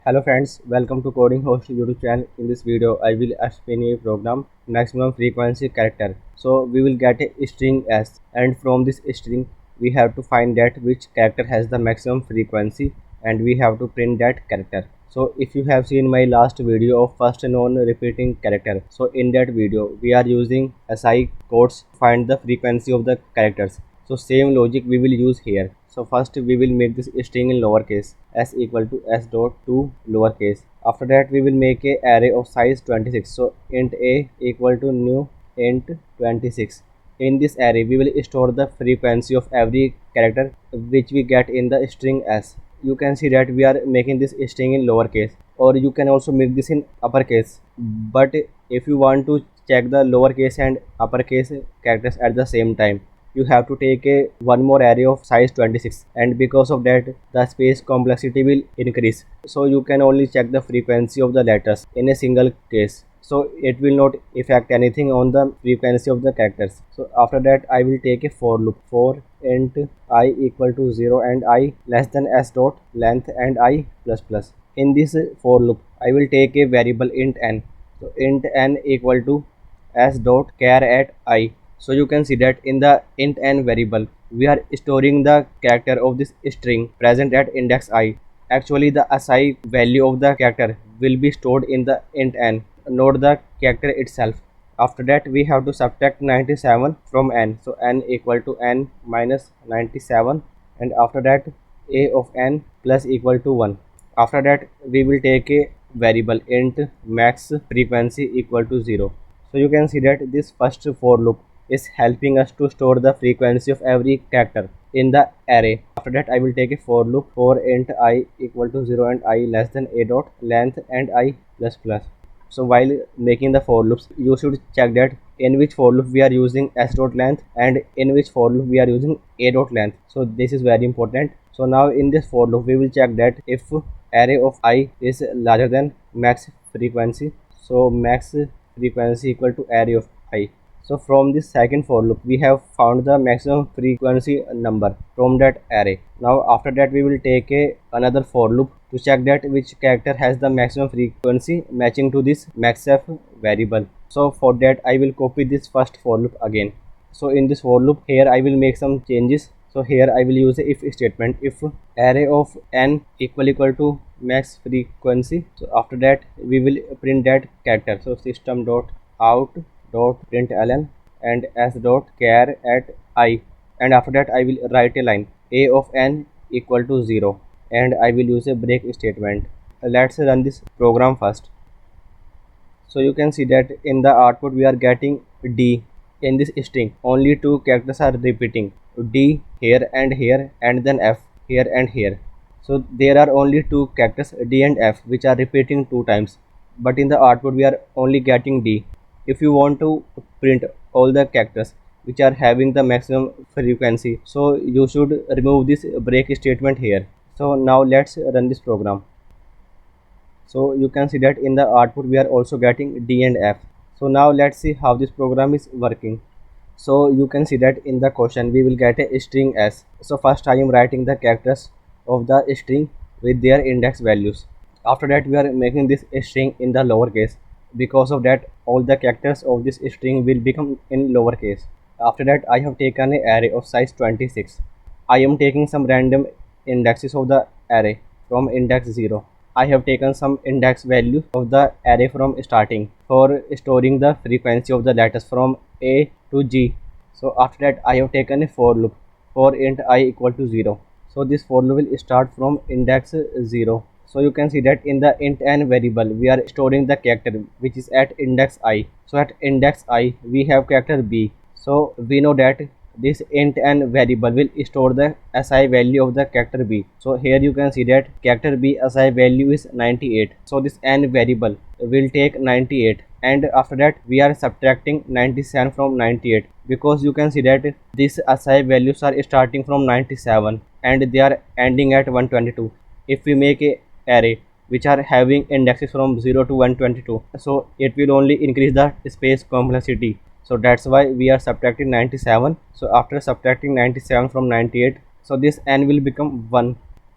Hello friends, welcome to Coding Host YouTube channel. In this video, I will explain a program maximum frequency character. So we will get a string s, and from this string we have to find that which character has the maximum frequency, and we have to print that character. So if you have seen my last video of first non-repeating character, so in that video we are using SI codes to find the frequency of the characters. So same logic we will use here. So first we will make this string in lowercase s equal to s dot to lowercase. After that we will make a array of size 26. So int a equal to new int 26. In this array we will store the frequency of every character which we get in the string s. You can see that we are making this string in lowercase, or you can also make this in uppercase. But if you want to check the lowercase and uppercase characters at the same time, you have to take a one more array of size 26, and because of that the space complexity will increase, so you can only check the frequency of the letters in a single case, so it will not affect anything on the frequency of the characters. So after that I will take a for loop for int I equal to 0 and I less than s dot length and I plus plus. In this for loop I will take a variable int n. So int n equal to s dot char at I. So you can see that in the int n variable we are storing the character of this string present at index I. Actually the si value of the character will be stored in the int n, not the character itself. After that we have to subtract 97 from n. So n equal to n minus 97, and after that a of n plus equal to 1. After that we will take a variable int max frequency equal to 0. So you can see that this first for loop is helping us to store the frequency of every character in the array. After that I will take a for loop for int I equal to 0 and I less than a dot length and I plus plus. So while making the for loops you should check that in which for loop we are using s dot length and in which for loop we are using a dot length. So this is very important. So now in this for loop we will check that if array of I is larger than max frequency, so max frequency equal to array of I. So from this second for loop we have found the maximum frequency number from that array. Now after that we will take another for loop to check that which character has the maximum frequency matching to this maxf variable. So for that I will copy this first for loop again. So in this for loop here I will make some changes. So here I will use a if statement. If array of n equal to max frequency, so after that we will print that character. So system dot out dot println and s dot char at I, and after that I will write a line a of n equal to 0, and I will use a break statement. Let's run this program first. So you can see that in the output we are getting d. In this string only two characters are repeating, d here and then f here and here. So there are only two characters d and f which are repeating two times, but in the output we are only getting d. If you want to print all the characters which are having the maximum frequency, so you should remove this break statement here. So now let's run this program. So you can see that in the output we are also getting d and f. So now let's see how this program is working. So you can see that in the question we will get a string s. So first I am writing the characters of the string with their index values. After that we are making this string in the lowercase. Because of that all the characters of this string will become in lowercase. After that I have taken an array of size 26. I am taking some random indexes of the array from index 0. I have taken some index value of the array from starting for storing the frequency of the letters from A to G. So after that I have taken a for loop for int I equal to 0. So this for loop will start from index 0. So you can see that in the int n variable we are storing the character which is at index I. So at index I we have character B. So we know that this int n variable will store the si value of the character B. So here you can see that character B si value is 98. So this n variable will take 98, and after that we are subtracting 97 from 98, because you can see that these si values are starting from 97 and they are ending at 122. If we make a array which are having indexes from 0 to 122, so it will only increase the space complexity. So that's why we are subtracting 97. So after subtracting 97 from 98, so this n will become 1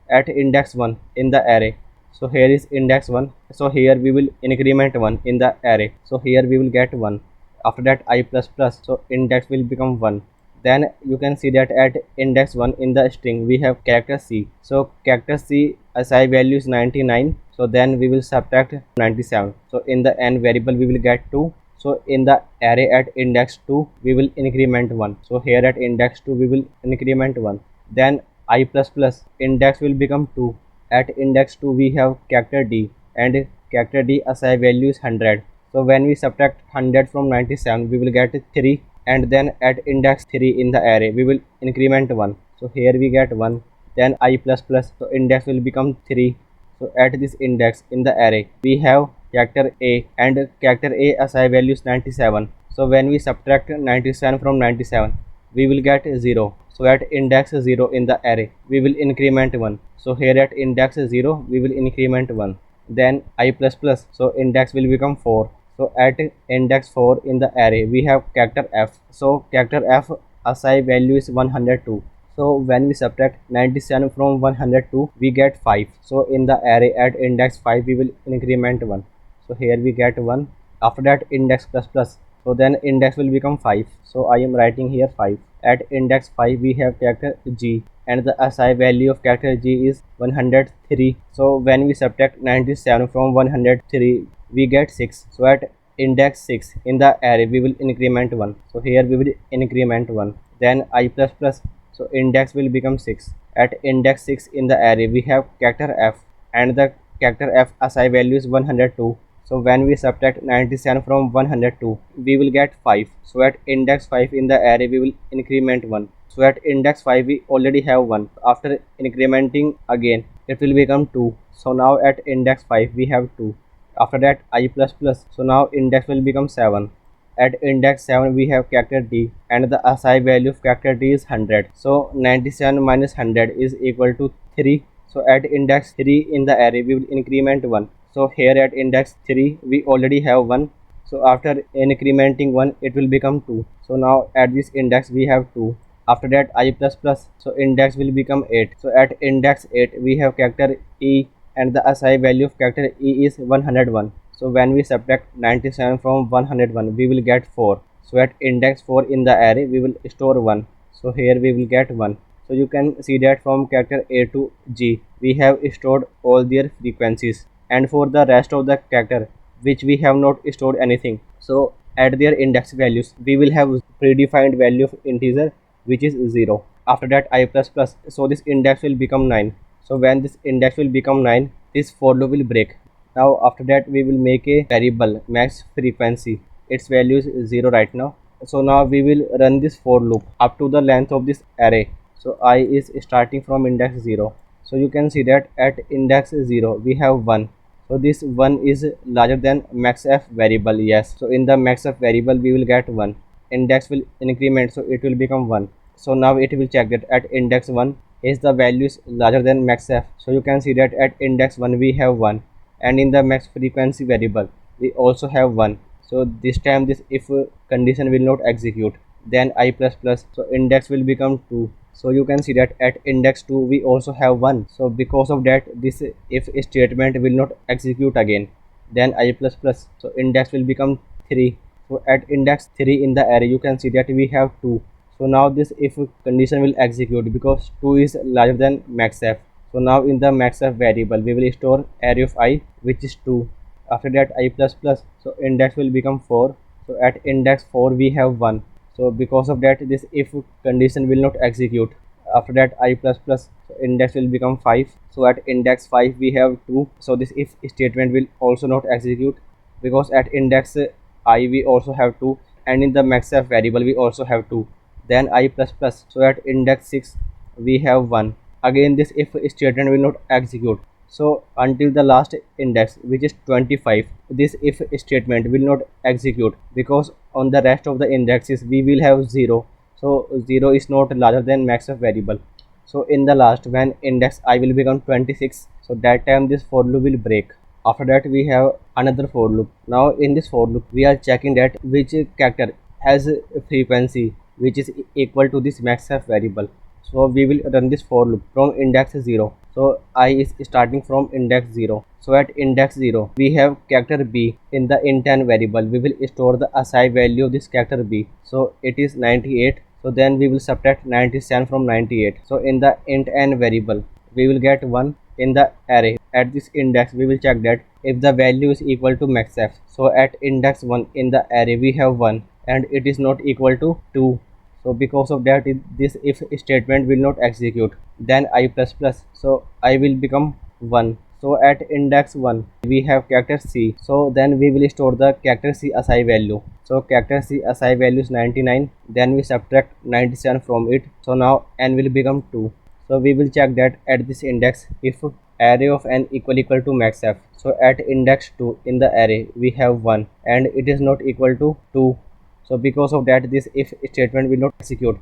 at index 1 in the array. So here is index 1. So here we will increment 1 in the array. So here we will get 1. After that I plus plus, so index will become 1. Then you can see that at index 1 in the string we have character C. So character C SI value is 99. So then we will subtract 97. So in the n variable we will get 2. So in the array at index 2 we will increment 1. So here at index 2 we will increment 1. Then I plus plus index will become 2. At index 2 we have character D, and character D SI value is 100. So when we subtract 100 from 97 we will get 3, and then at index 3 in the array we will increment 1. So here we get 1. Then I plus plus, so index will become 3. So at this index in the array we have character A, and character A SI value is 97. So when we subtract 97 from 97 we will get 0. So at index 0 in the array we will increment 1. So here at index 0 we will increment 1. Then I plus plus, so index will become 4. So at index 4 in the array we have character F. So character F SI value is 102. So when we subtract 97 from 102 we get 5. So in the array at index 5 we will increment 1. So here we get 1. After that index plus plus, so then index will become 5. So I am writing here 5. At index 5 we have character G, and the SI value of character G is 103. So when we subtract 97 from 103 we get 6. So at index 6 in the array we will increment 1. So here we will increment 1. Then I plus plus, so index will become 6. At index 6 in the array we have character F, and the character F SI value is 102. So when we subtract 97 from 102 we will get 5. So at index 5 in the array we will increment 1. So at index 5 we already have 1. After incrementing again it will become 2. So now at index 5 we have 2. After that I plus plus, so now index will become 7. At index 7 we have character D, and the SI value of character D is 100. So 97 minus 100 is equal to 3. So at index 3 in the array we will increment 1. So here at index 3 we already have 1. So after incrementing 1 it will become 2. So now at this index we have 2. After that I plus plus, so index will become 8. So at index 8 we have character E, and the SI value of character E is 101. So when we subtract 97 from 101 we will get 4. So at index 4 in the array we will store 1. So here we will get 1. So you can see that from character A to G we have stored all their frequencies, and for the rest of the character which we have not stored anything, so at their index values we will have predefined value of integer which is 0. After that I plus plus, so this index will become 9. So when this index will become 9 this for loop will break. Now after that we will make a variable max frequency, its value is 0 right now. So now we will run this for loop up to the length of this array. So I is starting from index 0. So you can see that at index 0 we have 1. So this 1 is larger than maxf variable, yes. So in the maxf variable we will get 1. Index will increment, so it will become 1. So now it will check that at index 1 is the value is larger than maxf. So you can see that at index 1 we have 1, and in the max frequency variable we also have 1. So this time this if condition will not execute, then I plus plus, so index will become 2. So you can see that at index 2 we also have 1. So because of that this if statement will not execute again, then I plus plus, so index will become 3. So at index 3 in the array you can see that we have 2. So now this if condition will execute because 2 is larger than maxf. So now in the maxf variable we will store array of I which is 2. After that I plus plus, so index will become 4. So at index 4 we have 1. So because of that this if condition will not execute. After that I plus plus, so index will become 5. So at index 5 we have 2. So this if statement will also not execute because at index I we also have 2, and in the maxf variable we also have 2. Then I plus plus, so at index 6 we have 1. Again this if statement will not execute. So until the last index which is 25, this if statement will not execute because on the rest of the indexes we will have 0. So 0 is not larger than maxf variable. So in the last when index I will become 26, so that time this for loop will break. After that we have another for loop. Now in this for loop we are checking that which character has a frequency which is equal to this maxf variable. So we will run this for loop from index 0. So I is starting from index 0. So at index 0 we have character b. In the int n variable we will store the assigned value of this character b. So it is 98. So then we will subtract 97 from 98. So in the int n variable we will get 1 in the array. At this index we will check that if the value is equal to maxf. So at index 1 in the array we have 1 and it is not equal to 2. So because of that this if statement will not execute. Then I plus plus, so I will become 1. So at index 1 we have character c. So then we will store the character c assign value. So character c assign value is 99. Then we subtract 97 from it. So now n will become 2. So we will check that at this index if array of n equal to maxf. So at index 2 in the array we have 1 and it is not equal to 2. So because of that this if statement will not execute.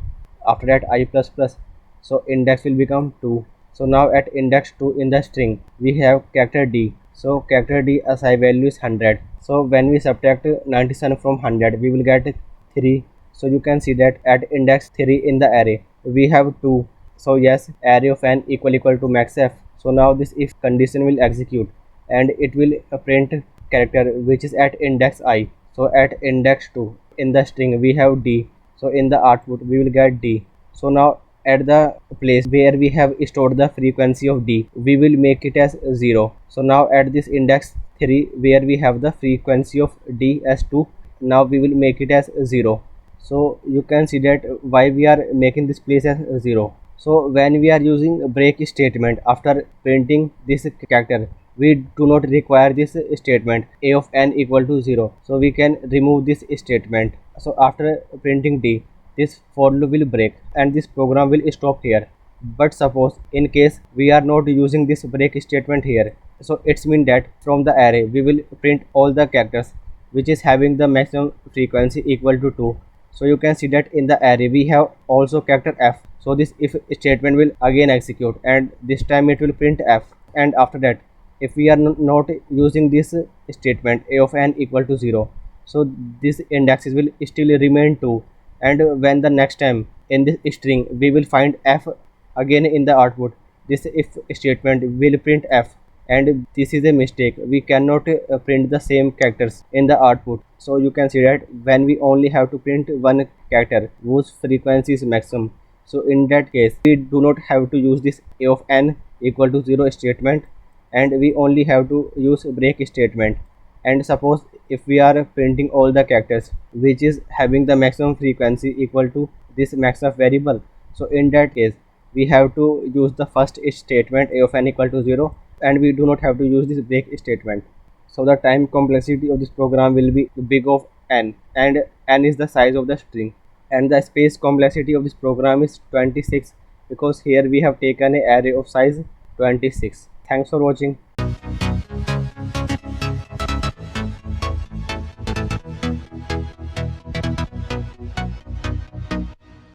After that I plus plus, so index will become 2. So now at index 2 in the string we have character d. So character d assign value is 100. So when we subtract 97 from 100 we will get 3. So you can see that at index 3 in the array we have 2. So yes, array of n equal to maxf. So now this if condition will execute and it will print character which is at index I. So at index 2 in the string we have d. So in the output we will get d. So now at the place where we have stored the frequency of d we will make it as 0. So now at this index 3 where we have the frequency of d as 2, now we will make it as 0. So you can see that why we are making this place as 0. So when we are using break statement after printing this character we do not require this statement a of n equal to 0. So we can remove this statement. So after printing d this for loop will break and this program will stop here. But suppose in case we are not using this break statement here, so it's mean that from the array we will print all the characters which is having the maximum frequency equal to 2. So you can see that in the array we have also character f. So this if statement will again execute and this time it will print f. And after that if we are not using this statement a of n equal to 0, so this indexes will still remain 2. And when the next time in this string we will find f again in the output, this if statement will print f. And this is a mistake, we cannot print the same characters in the output. So you can see that when we only have to print one character whose frequency is maximum, so in that case we do not have to use this a of n equal to 0 statement and we only have to use break statement. And suppose if we are printing all the characters which is having the maximum frequency equal to this maxf variable, so in that case we have to use the first statement a of n equal to 0 and we do not have to use this break statement. So the time complexity of this program will be big of n, and n is the size of the string, and the space complexity of this program is 26 because here we have taken an array of size 26. Thanks for watching.